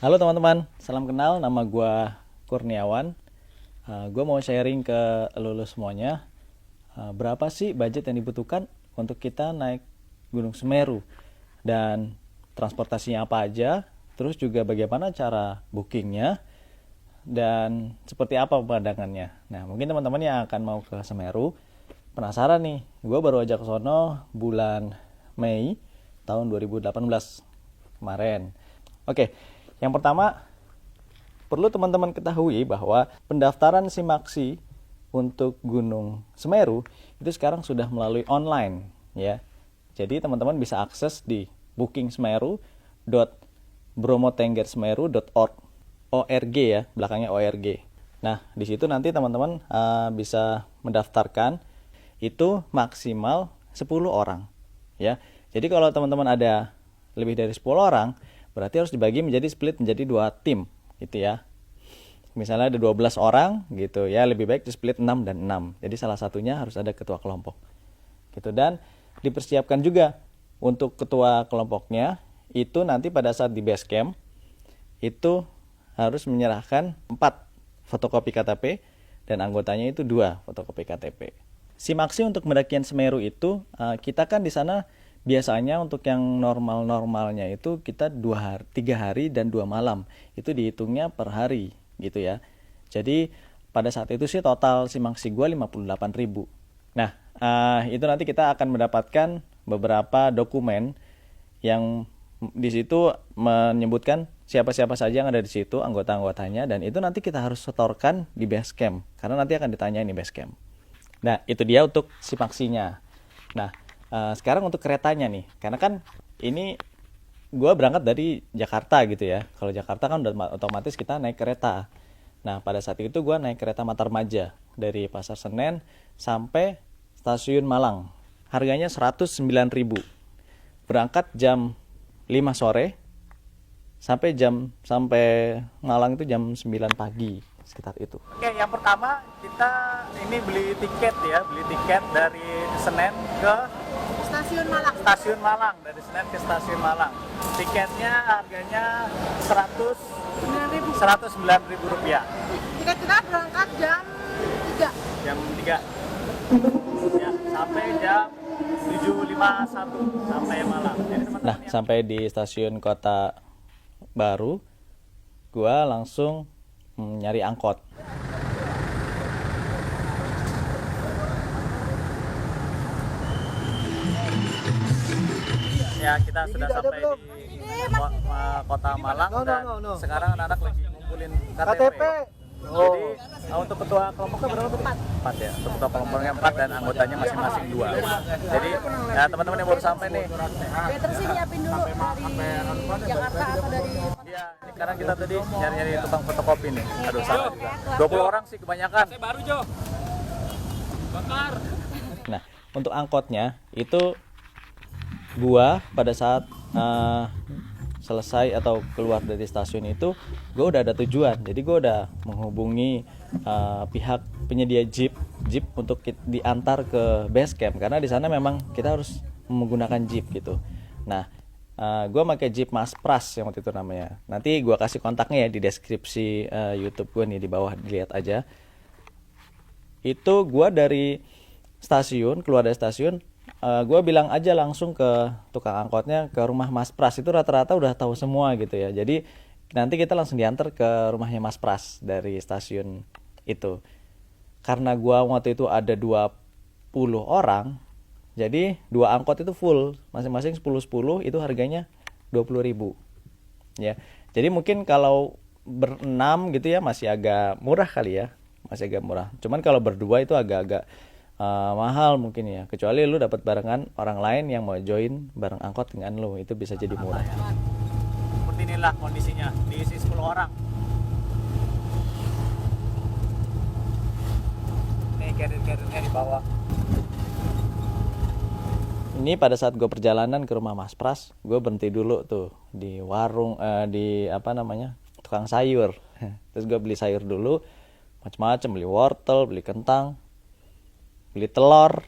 Halo teman-teman, salam kenal, nama gue Kurniawan. Gue mau sharing ke lulu semuanya, berapa sih budget yang dibutuhkan untuk kita naik Gunung Semeru, dan transportasinya apa aja, terus juga bagaimana cara bookingnya, dan seperti apa pemandangannya. Nah, mungkin teman-teman yang akan mau ke Semeru penasaran nih, gue baru ajak ke sono bulan Mei tahun 2018 kemarin. Oke, yang pertama, perlu teman-teman ketahui bahwa pendaftaran Simaksi untuk Gunung Semeru itu sekarang sudah melalui online ya. Jadi teman-teman bisa akses di bookingsemeru.bromotenggersemeru.org ya, belakangnya org. Nah, di situ nanti teman-teman bisa mendaftarkan, itu maksimal 10 orang ya. Jadi kalau teman-teman ada lebih dari 10 orang, berarti harus dibagi menjadi split menjadi 2 tim gitu ya. Misalnya ada 12 orang gitu ya, lebih baik di split 6 dan 6. Jadi salah satunya harus ada ketua kelompok. Gitu, dan dipersiapkan juga untuk ketua kelompoknya itu nanti pada saat di base camp itu harus menyerahkan 4 fotokopi KTP dan anggotanya itu 2 fotokopi KTP. Simaksi untuk pendakian Semeru itu kita kan di sana biasanya untuk yang normal-normalnya itu kita 3 hari dan 2 malam. Itu dihitungnya per hari gitu ya. Jadi pada saat itu sih total Simaksi gue 58.000. Nah, itu nanti kita akan mendapatkan beberapa dokumen yang di situ menyebutkan siapa-siapa saja yang ada di situ, anggota-anggotanya, dan itu nanti kita harus setorkan di base camp karena nanti akan ditanyain di base camp. Nah, itu dia untuk Simaksinya. Nah, sekarang untuk keretanya nih, karena kan ini gue berangkat dari Jakarta gitu ya. Kalau Jakarta kan udah otomatis kita naik kereta. Nah, pada saat itu gue naik kereta Matarmaja dari Pasar Senen sampai stasiun Malang. Harganya 109.000. Berangkat jam 5 sore sampai Malang itu jam 9 pagi sekitar itu. Oke, yang pertama kita ini beli tiket dari Senen ke Stasiun Malang, dari Senen ke Stasiun Malang. Tiketnya harganya 109.000 rupiah. Tiket kita berangkat jam 3. Jam 3. Ya, sampai jam 7.51 sampai Malang. Nah, sampai di stasiun Kota Baru, gua langsung nyari angkot. Ya, kita sudah sampai di Kota Malang dan sekarang anak-anak lagi ngumpulin KTP. Jadi untuk ketua kelompoknya berapa tuh? 4 ya. Untuk ketua kelompoknya 4 dan anggotanya masing-masing 2. Jadi ya, teman-teman yang baru sampai nih. Better sih nyiapin dulu dari Jakarta atau dari... Iya, ini sekarang kita tadi nyari-nyari tukang fotokopi nih. Aduh, salah juga. 20 orang sih kebanyakan. Saya baru, Jo. Bakar. Nah, untuk angkotnya itu gua pada saat selesai atau keluar dari stasiun itu, gue udah ada tujuan. Jadi gue udah menghubungi pihak penyedia jeep untuk diantar ke base camp karena di sana memang kita harus menggunakan jeep gitu. Nah, gue pakai jeep Mas Pras yang waktu itu namanya. Nanti gue kasih kontaknya ya di deskripsi YouTube gue nih, di bawah dilihat aja. Itu gue keluar dari stasiun, gue bilang aja langsung ke tukang angkotnya ke rumah Mas Pras. Itu rata-rata udah tahu semua gitu ya. Jadi nanti kita langsung diantar ke rumahnya Mas Pras dari stasiun itu. Karena gue waktu itu ada 20 orang, jadi 2 angkot itu full, masing-masing 10-10, itu harganya 20.000 ya. Jadi mungkin kalau berenam gitu ya masih agak murah kali ya, masih agak murah. Cuman kalau berdua itu agak-agak mahal mungkin ya, kecuali lu dapat barengan orang lain yang mau join bareng angkot dengan lu, itu bisa jadi murah. Seperti inilah kondisinya, diisi 10 orang. Nih carrier-carriernya di bawah. Ini pada saat gue perjalanan ke rumah Mas Pras, gue berhenti dulu tuh di warung, di tukang sayur. Terus gue beli sayur dulu, macam-macam, beli wortel, beli kentang, beli telur.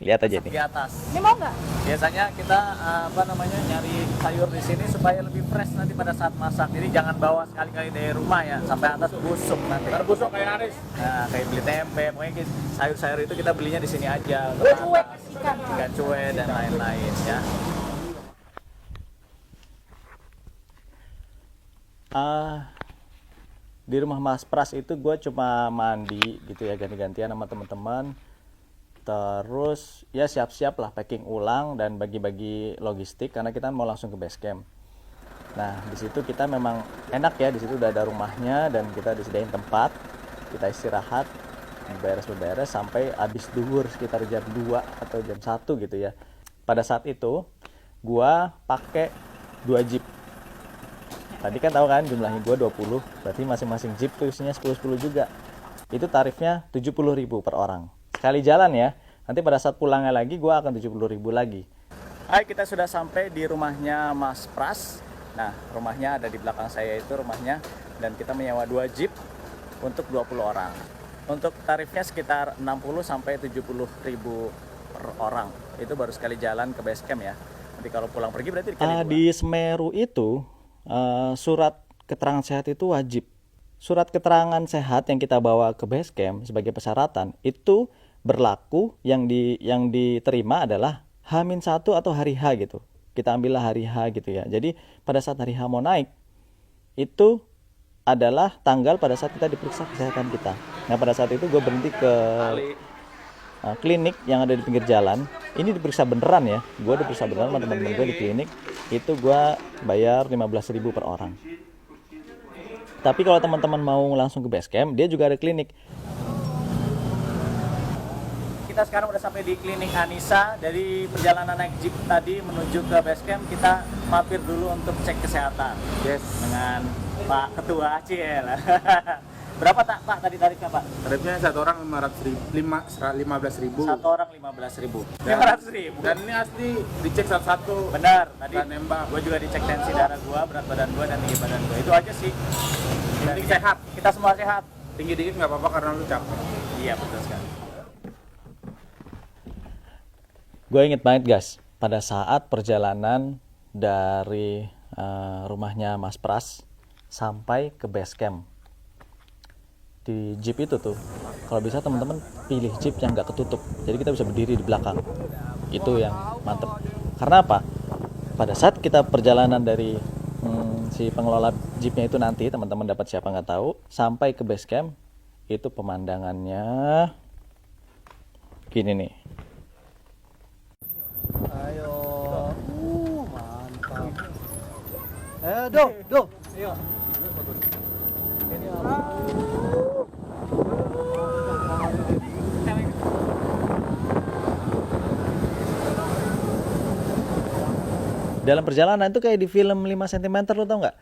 Lihat aja nih. Di atas. Ini mau nggak? Biasanya kita nyari sayur di sini supaya lebih fresh nanti pada saat masak. Jadi jangan bawa sekali-kali dari rumah ya, sampai atas busuk nanti. Busuk kayak Aris. Nah, kayak beli tempe, pokoknya sayur-sayur itu kita belinya di sini aja. Cuek ikan. Ikan cuek dan lain-lain ya. Di rumah Mas Pras itu gue cuma mandi gitu ya, ganti-gantian sama teman-teman. Terus ya siap-siap lah packing ulang dan bagi-bagi logistik karena kita mau langsung ke base camp. Nah di situ kita memang enak ya, di situ udah ada rumahnya dan kita disediain tempat, kita istirahat, beres-beres sampai habis duhur sekitar jam 2 atau jam 1 gitu ya. Pada saat itu gua pakai 2 jeep. Tadi kan tahu kan jumlahnya gua 20, berarti masing-masing jeep tuh isinya 10-10 juga. Itu tarifnya 70.000 per orang. Sekali jalan ya. Nanti pada saat pulangnya lagi gua akan 70.000 lagi. Hai, kita sudah sampai di rumahnya Mas Pras. Nah, rumahnya ada di belakang saya itu rumahnya, dan kita menyewa 2 jeep untuk 20 orang. Untuk tarifnya sekitar 60 sampai 70.000 per orang. Itu baru sekali jalan ke base camp ya. Nanti kalau pulang pergi berarti dikali 2. Di Semeru itu surat keterangan sehat itu wajib. Surat keterangan sehat yang kita bawa ke base camp sebagai persyaratan itu berlaku, yang diterima adalah H-1 atau hari H gitu. Kita ambillah hari H gitu ya. Jadi pada saat hari H mau naik itu adalah tanggal pada saat kita diperiksa kesehatan kita. Nah pada saat itu gue berhenti ke klinik yang ada di pinggir jalan. Ini diperiksa beneran ya. Gue diperiksa beneran sama teman-teman gue di klinik. Itu gue bayar 15.000 per orang. Tapi kalau teman-teman mau langsung ke base camp, dia juga ada klinik. Kita sekarang udah sampai di klinik Anissa. Dari perjalanan naik jeep tadi menuju ke base camp, kita mampir dulu untuk cek kesehatan. Yes. Dengan Pak Ketua Ciel. Berapa Pak tadi tarifnya Pak? Tarifnya satu orang 15.000. Satu orang 15.000. 500.000. Dan ini asli dicek satu-satu. Benar. Tadi Dan nembak. gue juga dicek tensi darah gue, berat badan gue, dan tinggi badan gue. Itu aja sih. Penting sehat. Kita semua sehat. Tinggi dikit nggak apa-apa karena lu capek. Iya betul sekali. Gue inget banget guys, pada saat perjalanan dari rumahnya Mas Pras sampai ke base camp. Di jeep itu tuh, kalau bisa teman-teman pilih jeep yang nggak ketutup. Jadi kita bisa berdiri di belakang. Itu yang mantep. Karena apa? Pada saat kita perjalanan dari si pengelola jeepnya itu nanti, teman-teman dapat siapa nggak tahu, sampai ke base camp, itu pemandangannya gini nih. Ayo. Mantap. Do. Ayo. Dalam perjalanan itu kayak di film 5 cm, lo tau nggak?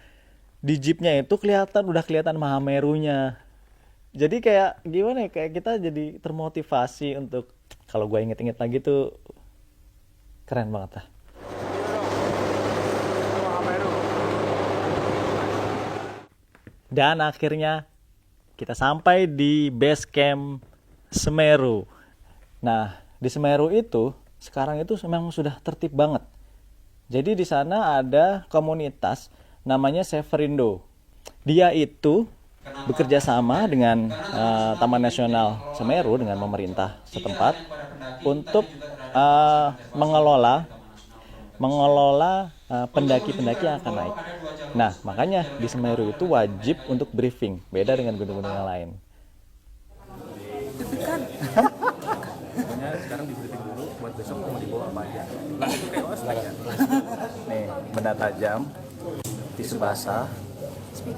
Di jeepnya itu udah kelihatan Mahamerunya. Jadi kayak gimana ya, kayak kita jadi termotivasi untuk, kalau gue inget-inget lagi tuh keren banget lah. Dan akhirnya kita sampai di base camp Semeru. Nah, di Semeru itu sekarang itu memang sudah tertib banget. Jadi di sana ada komunitas namanya Severindo. Dia itu bekerja sama dengan Taman Nasional Semeru, dengan pemerintah setempat untuk mengelola pendaki-pendaki yang akan naik. Nah, makanya di Semeru itu wajib untuk briefing, beda dengan gunung-gunung yang lain. Pokoknya sekarang di briefing dulu buat besok mau dibawa apa aja. Nih, benda tajam, tisu basah,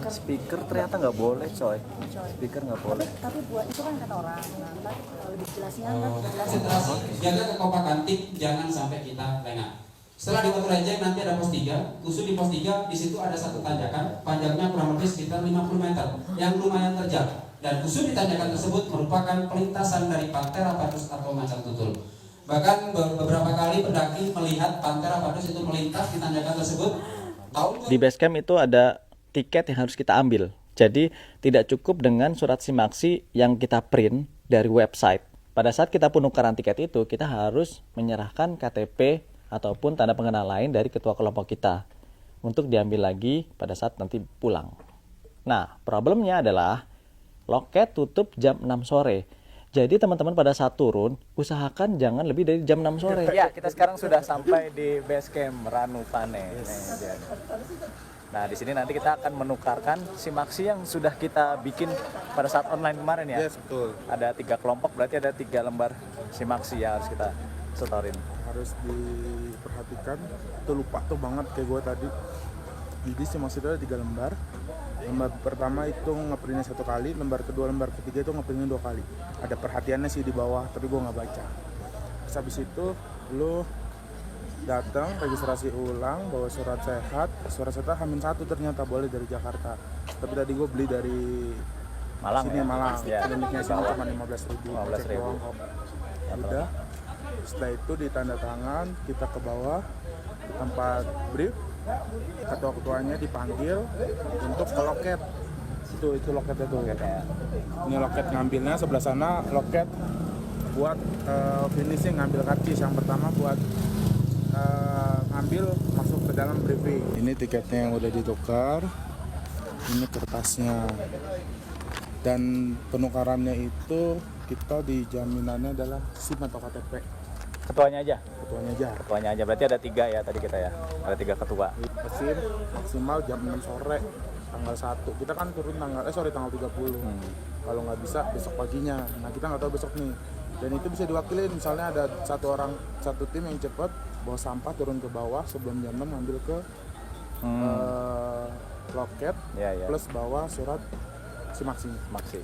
speaker ternyata nggak boleh coy. Speaker nggak boleh. Tapi buat itu kan kata orang. Nah, ntar kalau lebih jelasnya kan jelasin. Jaga kekompakan tim, jangan sampai kita lengah. Setelah di Batu Rejek nanti ada pos 3. Khusus di pos 3 di situ ada satu tanjakan, panjangnya kurang lebih sekitar 50 meter yang lumayan terjal. Dan khusus di tanjakan tersebut merupakan pelintasan dari Panthera padus atau macan tutul. Bahkan beberapa kali pendaki melihat Panthera padus itu melintas di tanjakan tersebut. Di base camp itu ada tiket yang harus kita ambil. Jadi tidak cukup dengan surat simaksi yang kita print dari website. pada saat kita penukaran tiket itu, kita harus menyerahkan KTP ataupun tanda pengenal lain dari ketua kelompok kita untuk diambil lagi pada saat nanti pulang. Nah, problemnya adalah loket tutup jam 6 sore. Jadi teman-teman pada saat turun, usahakan jangan lebih dari jam 6 sore. Ya, kita sekarang sudah sampai di base camp Ranupane. Nah, di sini nanti kita akan menukarkan SIM Maxi yang sudah kita bikin pada saat online kemarin ya. Yes, betul. Ada 3 kelompok, berarti ada 3 lembar SIM Maxi yang harus kita setorin. Harus diperhatikan, itu lupa tuh banget kayak gue tadi. Jadi SIM Maxi itu ada 3 lembar. Lembar pertama itu ngeprintnya 1 kali, lembar kedua, lembar ketiga itu ngeprintnya 2 kali. Ada perhatiannya sih di bawah, tapi gue nggak baca. Terus habis itu lu datang registrasi ulang, bawa surat sehat H-1 ternyata boleh dari Jakarta. Tapi tadi gue beli dari Malang sini ya? Malang, Ya. kliniknya sini cuma 15.000. 15.000. doang kok. Udah, setelah itu ditanda tangan, kita ke bawah ke tempat brief, ketua-ketuanya dipanggil untuk ke loket. Itu loketnya tuh. Ini loket ngambilnya, sebelah sana loket buat finishing, ngambil karcis. Yang pertama buat ngambil masuk ke dalam briefing. Ini tiketnya yang udah ditukar, ini kertasnya. Dan penukarannya itu kita dijaminannya adalah SIM atau KTP. Ketuanya aja. Ketuanya aja. Berarti ada 3 ya tadi kita ya. Ada 3 ketua. SIM maksimal jam 6 sore tanggal 1. Kita kan turun tanggal 30. Kalau nggak bisa besok paginya. Nah, kita nggak tahu besok nih. Dan itu bisa diwakilin, misalnya ada satu tim yang cepat bawa sampah turun ke bawah sebelum jam 6 ngambil ke loket, Ya, ya. plus bawa surat SIM Maxi.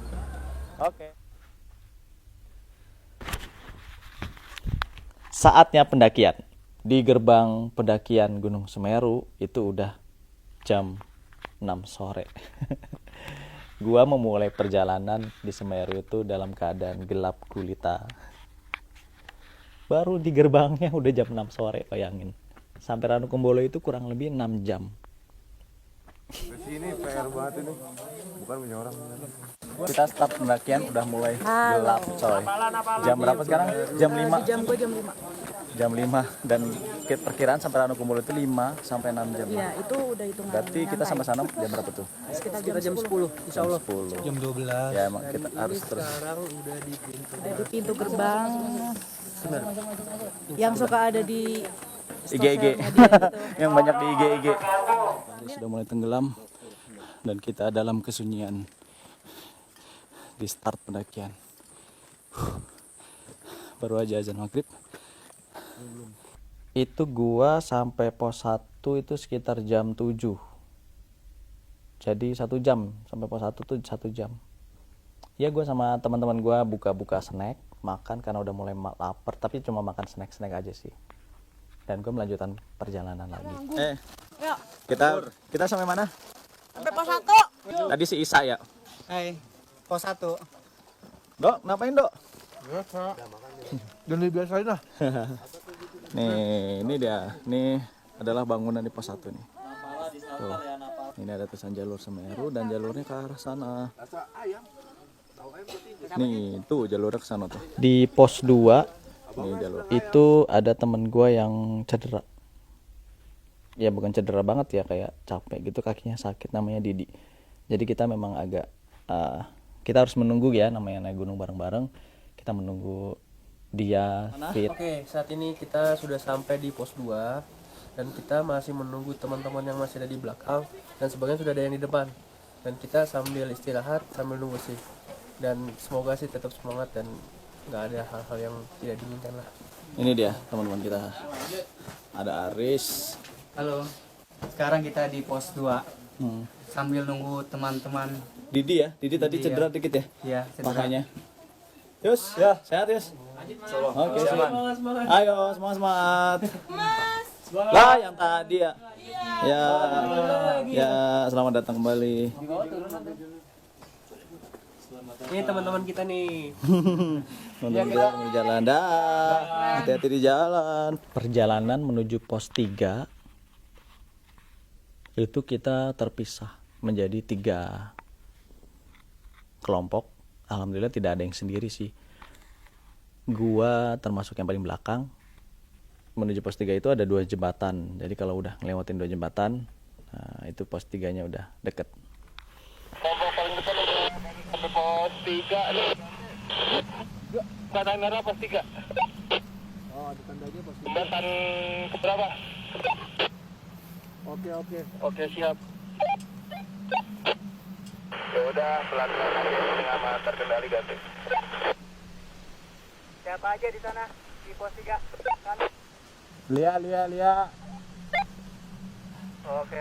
Oke. Saatnya pendakian. Di gerbang pendakian Gunung Semeru itu udah jam 6 sore. Gua memulai perjalanan di Semeru itu dalam keadaan gelap gulita. Baru di gerbangnya udah jam 6 sore, bayangin. Sampai Ranukumbolo itu kurang lebih 6 jam. Ini PR banget ini. Bukan punya orang. Kita start pendakian udah mulai gelap, coy. Jam berapa sekarang? Jam 5. Jam gue jam 5. Jam 5 dan perkiraan sampai Ranukumbolo itu 5 sampai 6 jam. Ya, itu udah hitungan. Berarti kita sama sana jam berapa tuh? sekitar jam 10. Insya Allah. 10. Jam 12. Ya, emang kita harus terus. Udah di pintu gerbang. Yang suka ada di IG. sosial media gitu. Yang banyak di IG. Sudah mulai tenggelam dan kita dalam kesunyian di start pendakian. Baru aja azan maghrib. Itu gua sampai pos 1 itu sekitar jam 7. Jadi 1 jam sampai pos 1 tuh 1 jam. Ya gua sama teman-teman gua buka-buka snack, makan karena udah mulai lapar, tapi cuma makan snack-snack aja sih. Dan gue melanjutkan perjalanan lagi. Yuk, Kita sampai mana? sampai pos 1. Tadi si Isa ya. Hai, pos 1. Dok, ngapain dok? Dan dibiasain lah. Nih, ini dia. Ini adalah bangunan di pos 1 nih. Tuh. Ini ada tulisan jalur Semeru dan jalurnya ke arah sana. Nih, tuh jalurnya ke sana tuh. Di pos 2 nih jalur. Itu ada temen gua yang cedera. Ya bukan cedera banget ya, kayak capek gitu, kakinya sakit, namanya Didi. Jadi kita memang agak kita harus menunggu ya, namanya naik gunung bareng-bareng. Kita menunggu dia fit. Oke, saat ini kita sudah sampai di pos 2 dan kita masih menunggu teman-teman yang masih ada di belakang dan sebagian sudah ada yang di depan. Dan kita sambil istirahat, sambil nunggu sih. Dan semoga sih tetap semangat dan nggak ada hal-hal yang tidak diinginkan lah. Ini dia teman-teman kita. Ada Aris. Halo, sekarang kita di pos 2 sambil nunggu teman-teman. Didi ya, Didi tadi Didi, cedera dikit ya, Ya, cedera. pahanya. Yus, ya sehat Yus. Oke, semangat. Ayo semangat. Lah yang tadi ya. Ya, selamat datang kembali. Ini teman-teman kita nih. Menuju jalan dah. Hati-hati di jalan. Perjalanan menuju pos 3 itu kita terpisah menjadi 3 kelompok. Alhamdulillah tidak ada yang sendiri sih. gua termasuk yang paling belakang. Menuju pos 3 itu ada 2 jembatan. Jadi kalau udah ngelewatin 2 jembatan, nah, itu pos 3-nya udah deket. Kelompok paling depan udah sampai pos 3 nih. Tanda merah pos 3. Oh, ada tandanya pos 3. Jembatan keberapa? Oke. Oke, siap. Ya udah, pelan-pelan aja dengan aman terkendali ganti. Siapa aja di sana di pos 3? Kan? Lia. Oke.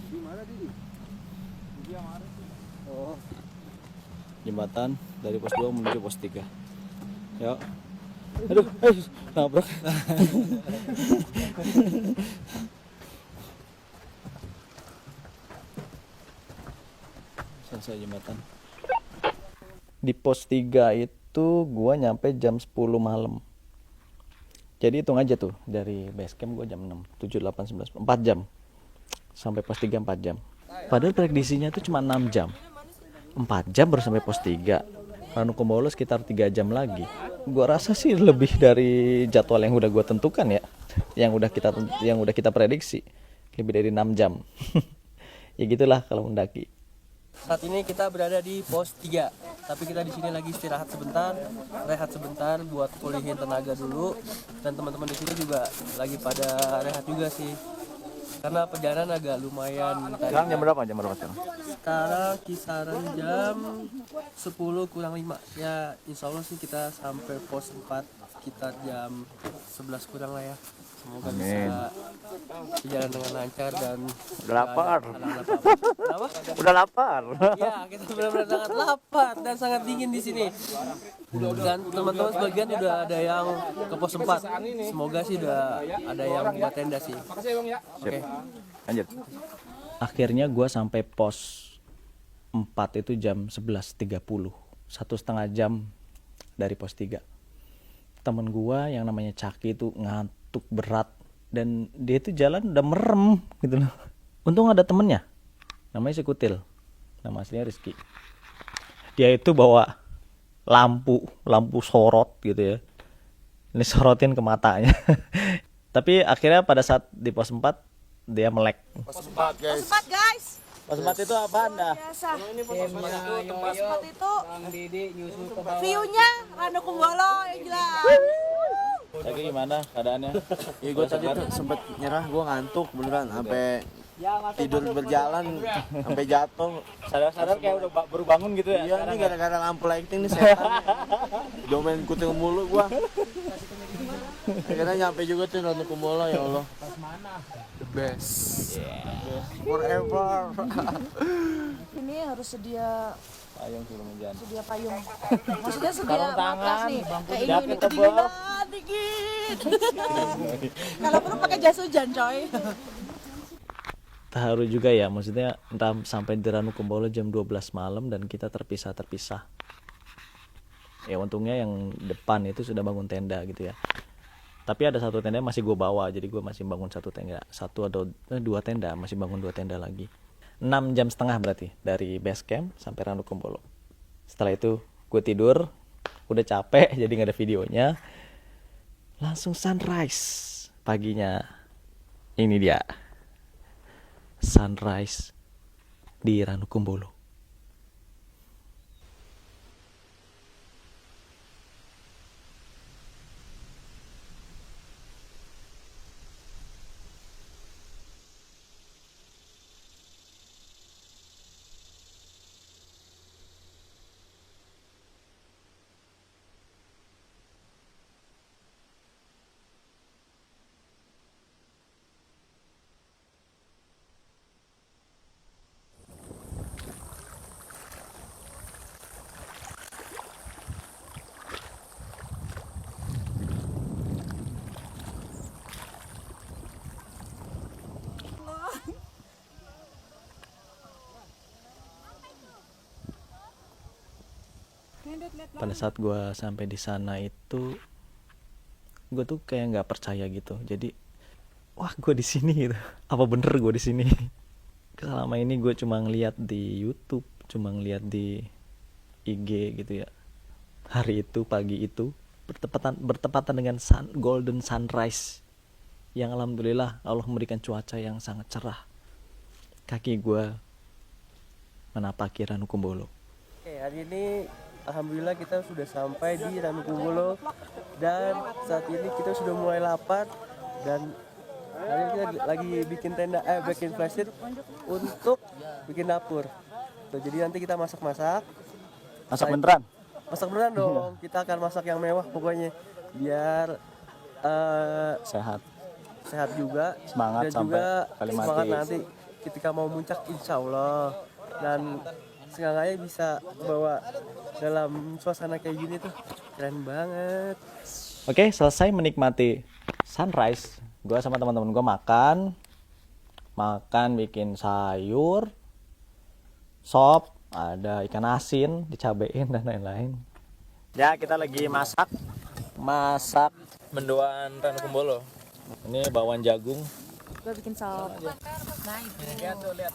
Di mana Didi? Dia mana sih? Oh. Jembatan dari pos 2 menuju pos 3. Yuk. Aduh, nabrak. Selesai jembatan. Di pos 3 itu gua nyampe jam 10 malam. Jadi hitung aja tuh, dari base camp gua jam 6, 7, 8, 9, 4 jam. Sampai pos 3 4 jam. Padahal prediksinya tuh cuma 6 jam. 4 jam baru sampai pos 3. Ranukumbolo sekitar 3 jam lagi. Gua rasa sih lebih dari jadwal yang udah gua tentukan ya. Yang udah kita prediksi. Lebih dari 6 jam. Ya gitulah kalau mendaki. Saat ini kita berada di pos 3, tapi kita di sini lagi istirahat sebentar, rehat sebentar buat pulihin tenaga dulu. Dan teman-teman di sini juga lagi pada rehat juga sih, karena perjalanan agak lumayan. Sekarang jam berapa sekarang? Sekarang kisaran jam 10 kurang 5. Ya insya Allah sih kita sampai pos 4 sekitar jam 11 kurang lah ya. Semoga bisa berjalan dengan lancar dan Udah lapar. Kenapa? Udah lapar. Ya, kita benar-benar sangat lapar dan sangat dingin di sini. Dan teman-teman sebagian udah ada yang ke pos 4. Semoga sih udah ada yang buat tenda sih. Oke. Lanjut. Akhirnya gua sampai pos 4 itu jam 11.30. 1,5 jam dari pos 3. Temen gua yang namanya Caki itu ngantuk berat dan dia itu jalan udah merem gitu loh. Untung ada temennya, namanya si Kutil, nama aslinya Rizky. Dia itu bawa lampu sorot gitu ya, ini sorotin ke matanya. Tapi akhirnya pada saat di pos 4 dia melek. Pos 4 guys. Cepat guys. Pos 4 itu apaan dah? Biasa. Tempat itu Bang Didi nyusul ke bawah. view-nya Ranukumbolo yang jelas. Lagi gimana keadaannya? Ya gue tadi tuh sempet nyerah, gue ngantuk beneran sampai tidur berjalan sampai jatuh. Sadar-sadar kayak udah baru bangun gitu ya? Iya ini gara-gara lampu lighting nih setan. Domain kutil mulu gue. Akhirnya nyampe juga tuh Ranukumbolo, ya Allah. The best. Forever. Ini harus sedia Payung sebelum hujan. payung. Maksudnya sedia Sarung matras tangan, nih. bangku Kayak jaket ini tebal. kedinginan dikit. Kalau perlu pakai jas hujan, coy. Terharu juga ya, maksudnya entah sampai di Ranukumbolo jam 12 malam dan kita terpisah. Ya untungnya yang depan itu sudah bangun tenda gitu ya. Tapi ada satu tenda masih gue bawa, jadi gue masih bangun satu tenda, dua tenda, masih bangun 2 tenda lagi. 6,5 jam berarti dari base camp sampai Ranukumbolo. Setelah itu gue tidur, udah capek jadi nggak ada videonya. Langsung sunrise paginya. Ini dia sunrise di Ranukumbolo. Pada saat gue sampai di sana itu gue tuh kayak nggak percaya gitu. Jadi wah gue di sini gitu. Apa bener gue di sini? Selama ini gue cuma ngeliat di YouTube, cuma ngeliat di IG gitu ya. Hari itu, pagi itu bertepatan dengan golden sunrise yang alhamdulillah Allah memberikan cuaca yang sangat cerah. Kaki gue menapaki Ranukumbolo. Oke, hari ini alhamdulillah kita sudah sampai di Ranukumbolo dan saat ini kita sudah mulai lapar dan hari ini kita lagi bikin tenda, bikin flashlight untuk bikin dapur. Tuh, jadi nanti kita masak-masak. Masak beneran? Masak beneran dong. Kita akan masak yang mewah pokoknya biar sehat juga, Semangat dan sampai juga Kalimati. semangat nanti ketika mau muncak insya Allah, dan seenggaknya bisa bawa dalam suasana kayak gini tuh keren banget. Oke, selesai menikmati sunrise, gue sama teman-teman gue makan bikin sayur, sop, ada ikan asin dicabein dan lain-lain. Ya, kita lagi masak mendoan Ranukumbolo. Ini bawang jagung. Gue bikin sop. Nah,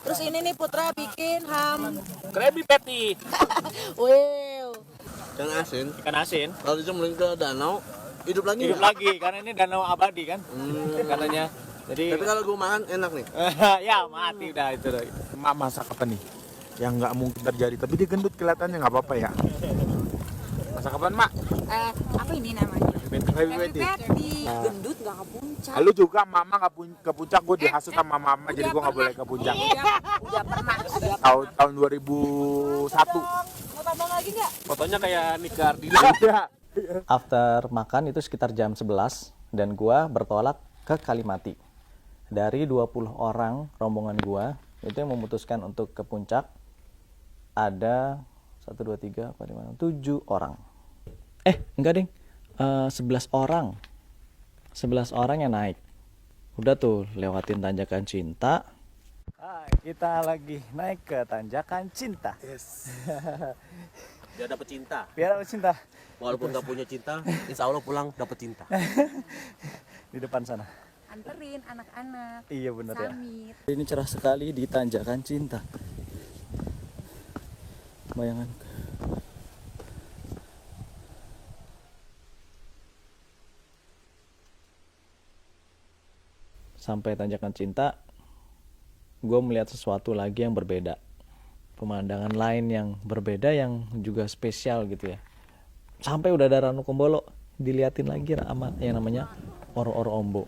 terus ini nih Putra bikin ham Krabby patty. wow. Ikan asin. Kalau dicemplung ke danau, hidup lagi. Hidup lagi karena ini danau abadi kan. Katanya. Jadi Tapi kalau gue makan enak nih. ya mati udah itu. Mak masak apa nih? Yang nggak mungkin terjadi, tapi dia gendut kelihatannya, nggak apa-apa ya. Masak apaan, Mak? Apa ini namanya? Krabby patty. Gendut nggak ke puncak. Lu juga, Mama nggak ke puncak, gue dihasut sama Mama, jadi gue nggak boleh ke puncak. Udah pernah. Tahun 2001. Mau tambah lagi nggak? Fotonya kayak Nika Ardila. After makan itu sekitar jam 11 dan gua bertolak ke Kalimati. Dari 20 orang rombongan gua itu yang memutuskan untuk ke puncak ada 1 2 3 apa di mana? 7 orang. Enggak, Ding. 11 orang. 11 orang yang naik. Udah tuh lewatin tanjakan cinta. Kita lagi naik ke tanjakan cinta. Yes. Biar dapet cinta. Biar apa cinta? Walaupun gak punya cinta, insya Allah pulang dapet cinta. Di depan sana. Anterin anak-anak. Iya bener ya. Samit. Ini cerah sekali di tanjakan cinta. Bayangan. Sampai tanjakan cinta, gue melihat sesuatu lagi yang berbeda. Pemandangan lain yang berbeda yang juga spesial gitu ya. Sampai udah ada Ranukumbolo, diliatin lagi sama yang namanya Oro-Oro Ombo.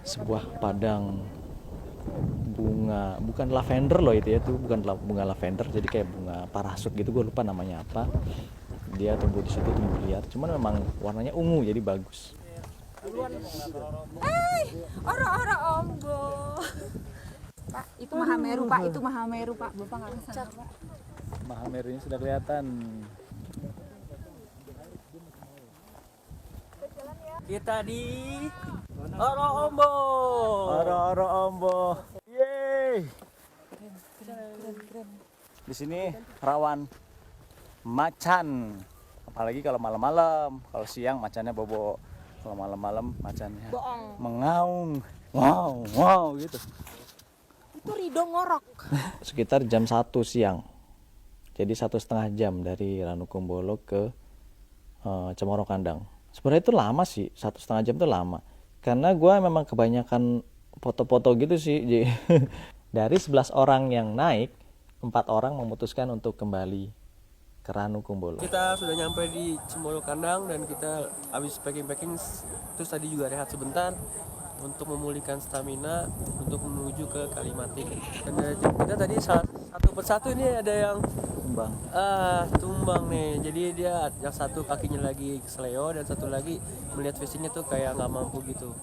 Sebuah padang bunga, bukan lavender loh itu ya, tuh bukan bunga lavender, jadi kayak bunga parasut gitu, gue lupa namanya apa. Dia tumbuh di situ, tumbuh liar, cuman memang warnanya ungu jadi bagus. Oro-oro ombo. Pak, itu Mahameru, Pak. Itu Mahameru, Pak. Bapak nggak kesana, Pak. Mahamerunya sudah kelihatan. Kita di Oro Ombo. Oro-oro Ombo. Yeay. Di sini rawan macan. Apalagi kalau malam-malam. Kalau siang macannya bobo. Kalau malam-malam macannya mengaung. Wow gitu. Itu Rido ngorok. Sekitar jam 1 siang. Jadi 1,5 jam dari Ranukumbolo ke Cemoro Kandang. Sebenarnya itu lama sih, 1,5 jam itu lama. Karena gue memang kebanyakan foto-foto gitu sih. Dari 11 orang yang naik, 4 orang memutuskan untuk kembali ke Ranukumbolo. Kita sudah nyampe di Cemoro Kandang dan kita habis packing-packing, terus tadi juga rehat sebentar untuk memulihkan stamina untuk menuju ke Kalimati. Dan kita tadi satu persatu ini ada yang tumbang nih. Jadi dia yang satu kakinya lagi kesleo dan satu lagi melihat visinya tuh kayak nggak mampu gitu.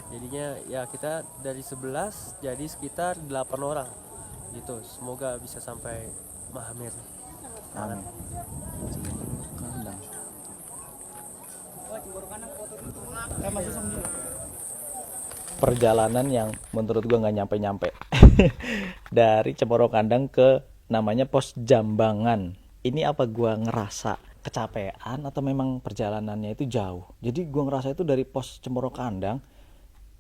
Jadinya ya kita dari 11 jadi sekitar 8 orang gitu. Semoga bisa sampai Mahamer. Amin. Perjalanan yang menurut gua nggak nyampe-nyampe. Dari Cemoro Kandang ke namanya Pos Jambangan. Ini apa gua ngerasa kecapean atau memang perjalanannya itu jauh. Jadi gua ngerasa itu dari Pos Cemoro Kandang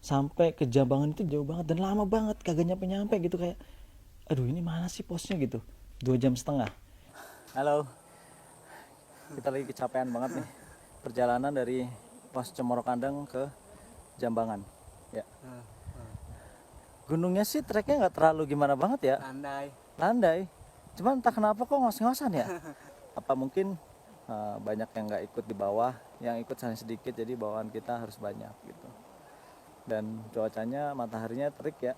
sampai ke Jambangan itu jauh banget dan lama banget, kagak nyampe-nyampe gitu, kayak aduh ini mana sih posnya gitu. 2,5 jam. Halo. Kita lagi kecapean banget nih. Perjalanan dari Pos Cemoro Kandang ke Jambangan. Ya. Gunungnya sih treknya nggak terlalu gimana banget ya. Landai. Cuman entah kenapa kok ngos-ngosan ya. Apa mungkin banyak yang nggak ikut di bawah, yang ikut hanya sedikit, jadi bawaan kita harus banyak gitu. Dan cuacanya, mataharinya terik ya.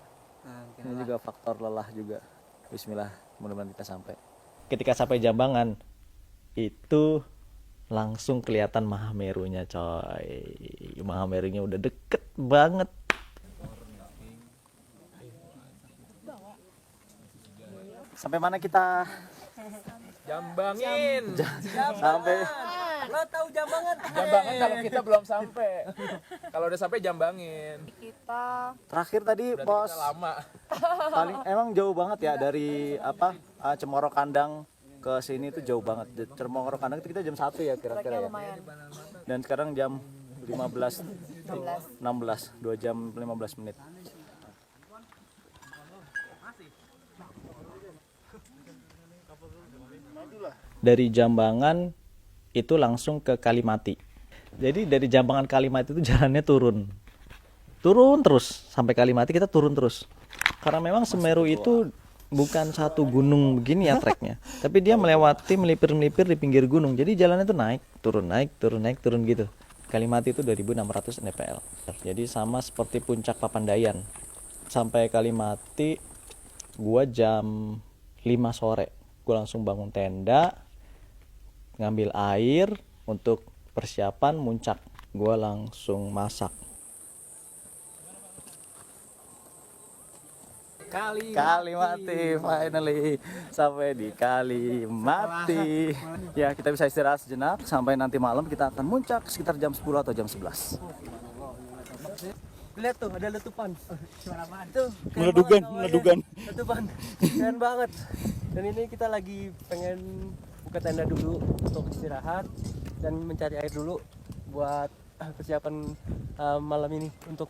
Ini juga faktor lelah juga. Bismillah, mudah-mudahan kita sampai. Ketika sampai Jambangan itu langsung kelihatan Mahamerunya coy. Mahamerunya udah deket banget. Sampai mana kita? Jambangin. Sampai Lo tahu Jambangan? Jambangan kalau kita belum sampai. Kalau udah sampai Jambangin. Kita terakhir tadi Berarti pos kita lama. paling emang jauh banget ya dari Cemoro Kandang ke sini itu jauh banget. Cemoro Kandang itu kita jam 1 ya kira-kira ya. Dan sekarang jam 15 16 2 jam 15 menit. Dari Jambangan itu langsung ke Kalimati. Jadi dari Jambangan Kalimati itu jalannya turun terus sampai Kalimati kita turun terus. Karena memang Semeru itu bukan satu gunung begini ya treknya, tapi dia melewati melipir-melipir di pinggir gunung. Jadi jalannya tuh naik turun gitu. Kalimati itu 2600 mdpl. Jadi sama seperti puncak Papandayan. Sampai Kalimati gua jam 5 sore. Gua langsung bangun tenda, ngambil air untuk persiapan muncak. Gua langsung masak. Kalimati finally sampai di Kalimati. Ya, kita bisa istirahat sejenak sampai nanti malam kita akan muncak sekitar jam 10 atau jam 11. Lihat tuh ada letupan. Tuh, Meledugan. letupan. Keren banget. Dan ini kita lagi pengen buka tenda dulu untuk istirahat dan mencari air dulu buat persiapan malam ini untuk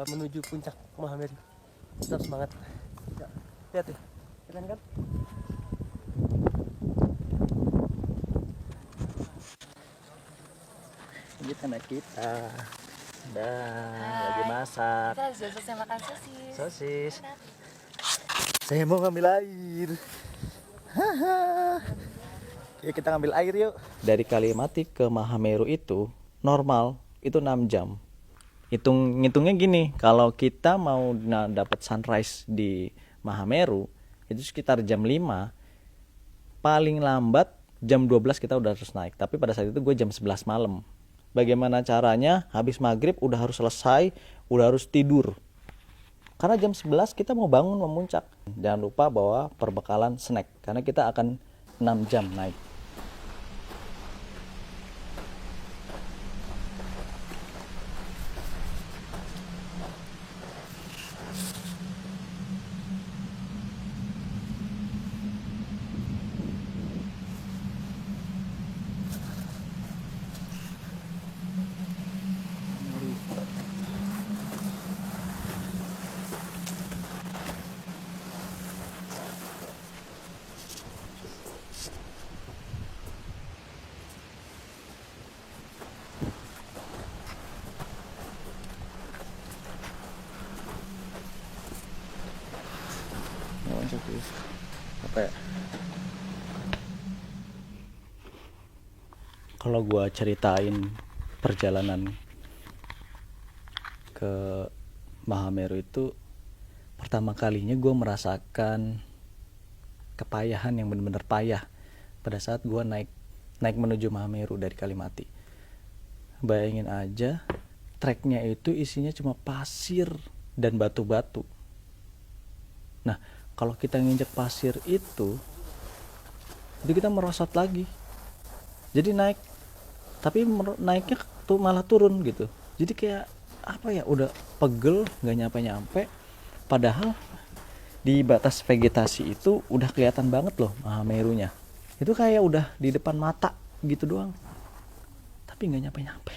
menuju puncak Mahameru. Tetap semangat. Ya, lihat ya, keren kan? Ini tenda kita. Lagi masak. kita sudah selesai makan Sosis. Saya mau ngambil air. Yuk kita ngambil air yuk. Dari Kalimati ke Mahameru itu normal itu 6 jam. Ngitungnya gini, kalau kita mau dapat sunrise di Mahameru itu sekitar jam 5, paling lambat jam 12 kita udah harus naik. Tapi pada saat itu gue jam 11 malam. Bagaimana caranya? Habis maghrib udah harus selesai, udah harus tidur. Karena jam 11 kita mau bangun memuncak. Jangan lupa bawa perbekalan snack karena kita akan 6 jam naik. Apa ya? Kalau gua ceritain perjalanan ke Mahameru itu pertama kalinya gua merasakan kepayahan yang benar-benar payah pada saat gua naik menuju Mahameru dari Kalimati. Bayangin aja, treknya itu isinya cuma pasir dan batu-batu. Nah, kalau kita nginjek pasir itu kita merosot lagi. Jadi naik, tapi naiknya tuh malah turun gitu. Jadi kayak apa ya, udah pegel, nggak nyampe-nyampe. Padahal di batas vegetasi itu udah kelihatan banget loh Mahamerunya. Itu kayak udah di depan mata gitu doang. Tapi nggak nyampe-nyampe.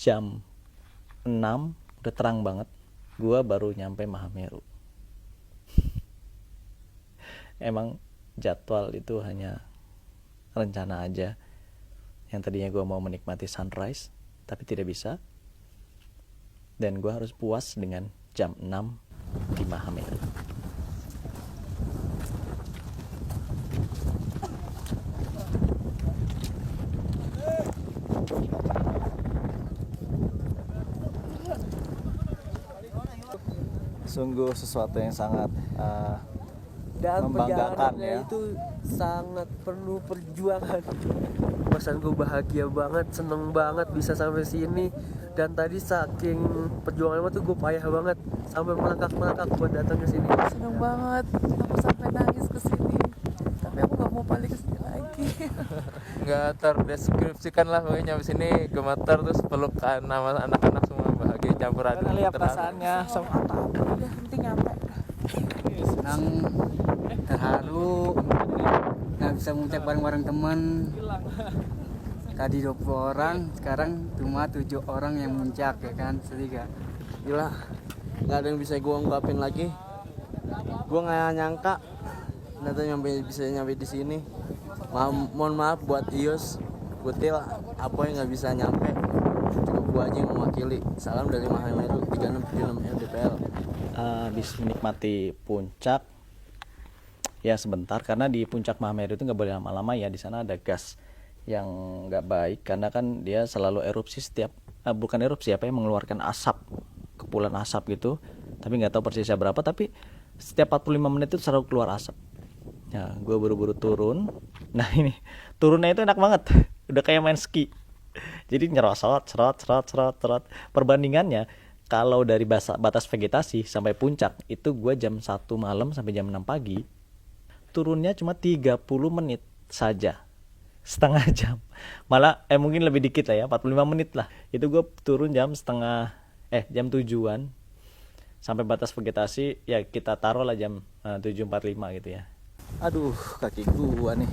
jam 6 udah terang banget, gue baru nyampe Mahameru. Emang jadwal itu hanya rencana aja. Yang tadinya gue mau menikmati sunrise, tapi tidak bisa. Dan gue harus puas dengan jam 6 di Mahameru. Sungguh sesuatu yang sangat Dan membanggakan perjalanannya ya. itu sangat penuh perjuangan. Perasaan gue bahagia banget, seneng banget bisa sampai sini. Dan tadi saking perjuangan tuh gue payah banget sampai melangkah buat datang ke sini. Seneng banget, aku sampai nangis ke sini. Tapi aku nggak mau balik ke sini lagi. Nggak terdeskripsikan lah, pokoknya nyampe sini gemetar terus pelukan sama anak-anak semua bahagia campur aduk. Lihat perasaannya sama Udah penting nyampe. Senang, terharu, nggak bisa ngucap bareng-bareng teman. Tadi 20 orang, sekarang cuma 7 orang yang muncak ya kan, sedih gak? Gila, nggak ada yang bisa gue ungkapin lagi. Gue nggak nyangka ternyata bisa nyampe di sini. Mohon maaf buat Ius, Kutil, apa yang nggak bisa nyampe. Cukup gue aja yang mewakili. Salam dari Mahameru 3676 LDPL. Habis menikmati puncak ya sebentar, karena di puncak Mahameru itu nggak boleh lama-lama ya. Di sana ada gas yang nggak baik karena kan dia selalu erupsi setiap bukan erupsi apa ya, mengeluarkan asap, kepulan asap gitu, tapi nggak tahu persisnya berapa, tapi setiap 45 menit itu selalu keluar asap. Ya gue buru-buru turun. Nah ini turunnya itu enak banget, udah kayak main ski, jadi nyerosot serot. Perbandingannya kalau dari batas vegetasi sampai puncak itu gue jam 1 malam sampai jam 6 pagi turunnya cuma 30 menit saja, setengah jam, malah mungkin lebih dikit lah ya, 45 menit lah. Itu gue turun jam 7-an sampai batas vegetasi ya, kita taruh lah jam 7.45 gitu ya. Aduh kaki gua nih.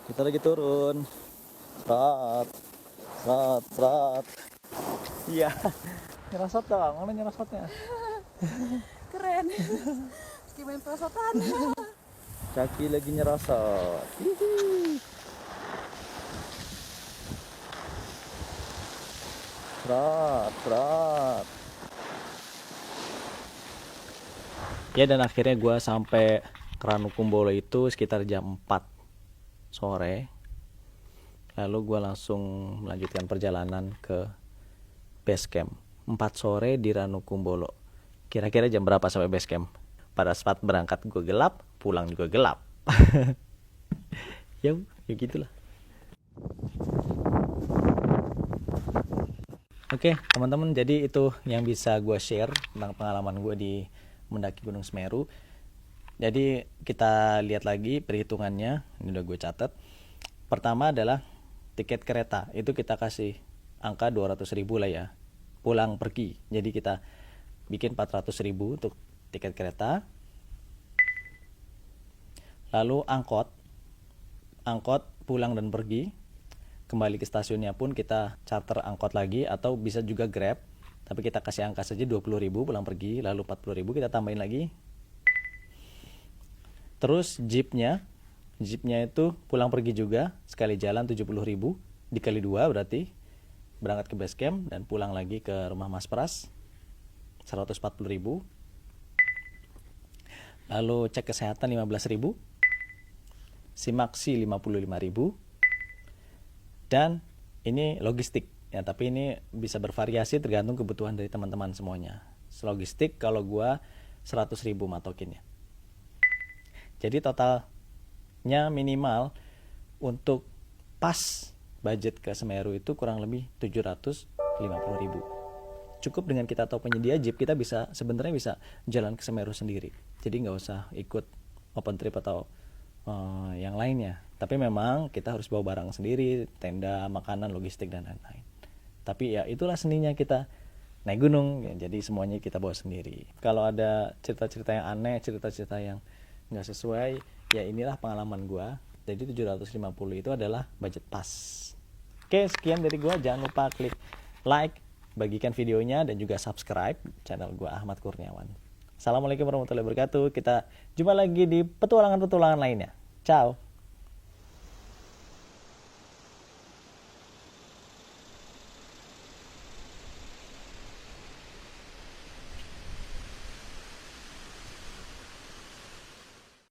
Kita lagi turun. Serat. Iya. Nyerosot dong, mana nyerosotnya? Keren. Gimana perosotan? Kaki lagi nyerosot. Hihi. Serat. Ya dan akhirnya gue sampai ke Ranukumbolo itu sekitar jam 4 sore. Lalu gue langsung melanjutkan perjalanan ke base camp. 4 sore di Ranukumbolo. Kira-kira jam berapa sampai base camp? Pada saat berangkat gue gelap, pulang juga gelap. ya gitulah. Oke, teman-teman, jadi itu yang bisa gue share tentang pengalaman gue di mendaki Gunung Semeru. Jadi kita lihat lagi perhitungannya, ini udah gue catat. Pertama adalah tiket kereta, itu kita kasih angka 200.000 lah ya, pulang pergi. Jadi kita bikin 400.000 untuk tiket kereta. Lalu angkot pulang dan pergi, kembali ke stasiunnya pun kita charter angkot lagi, atau bisa juga Grab, tapi kita kasih angka saja 20.000 pulang pergi, lalu 40.000 kita tambahin lagi. Terus jeepnya itu pulang pergi juga, sekali jalan 70.000, dikali 2 berarti berangkat ke base camp dan pulang lagi ke rumah Mas Pras 140.000. Lalu cek kesehatan 15.000, simaksi 55.000, dan ini logistik ya, tapi ini bisa bervariasi tergantung kebutuhan dari teman-teman semuanya. Logistik kalau gua 100.000 matokinnya. Jadi totalnya minimal untuk pas budget ke Semeru itu kurang lebih 750.000. Cukup dengan kita tahu penyedia jeep, kita sebenarnya bisa jalan ke Semeru sendiri. Jadi nggak usah ikut open trip atau yang lainnya. Tapi memang kita harus bawa barang sendiri, tenda, makanan, logistik dan lain-lain. Tapi ya itulah seninya kita naik gunung ya, jadi semuanya kita bawa sendiri. Kalau ada cerita-cerita yang aneh, cerita-cerita yang nggak sesuai, ya inilah pengalaman gua. Jadi 750 itu adalah budget pas. Oke, sekian dari gua. Jangan lupa klik like, bagikan videonya, dan juga subscribe channel gua Ahmad Kurniawan. Assalamualaikum warahmatullahi wabarakatuh. Kita jumpa lagi di petualangan-petualangan lainnya. Ciao.